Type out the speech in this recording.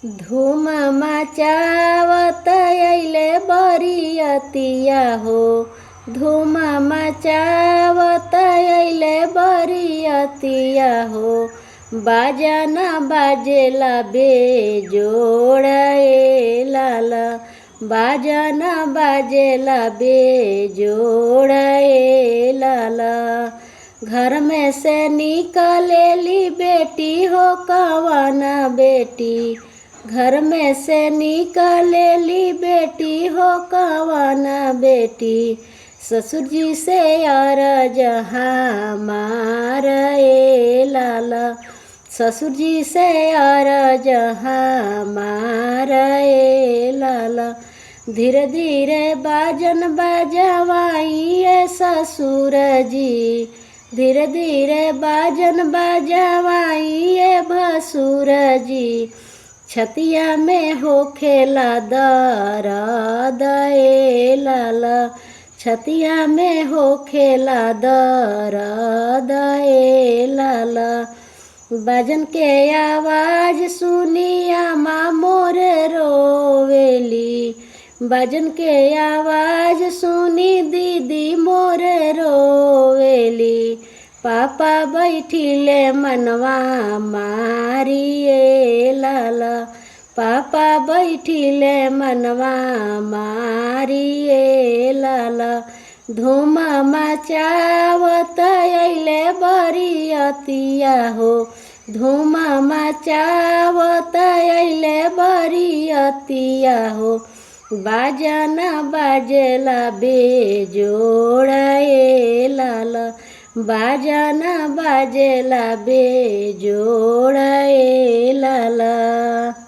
धूम मचावत अइले बरियतिया हो। धूम मचावत अइले बरियतिया हो। बाजा न बाजेला बेजोड़ ए लाला। बाजा न बाजेला बेजोड़ ए लाला। घर में से निकलेली बेटी हो कवाना बेटी। घर में से निकलेली बेटी हो कवाना बेटी। ससुर जी से अरज हमार ए लाला। ससुर जी से अरज हमार ए लाला। धीरे धीरे बाजन बजवाइए ससुर जी। धीरे धीरे बाजन बजवाइए भसुर जी। छतिया में हो खेला दर्द ए लाला। छतिया में हो खेला दर्द ए लाला। बाजन के आवाज सुनिया माँ मोर रोवेली। बाजन के आवाज सुनी दीदी मोर रोवेली। पापा बैठिले मनवा मारिए लाला। पापा बैठिले मनवा मारिए लाला। धूम मचावत अइले बरियतिया हो। धूम मचावत अइले बरियतिया हो। बाजा न बाजेला बेजोड़ ए लाला। बाजा न बाजेला बेजोड़ ए लाला।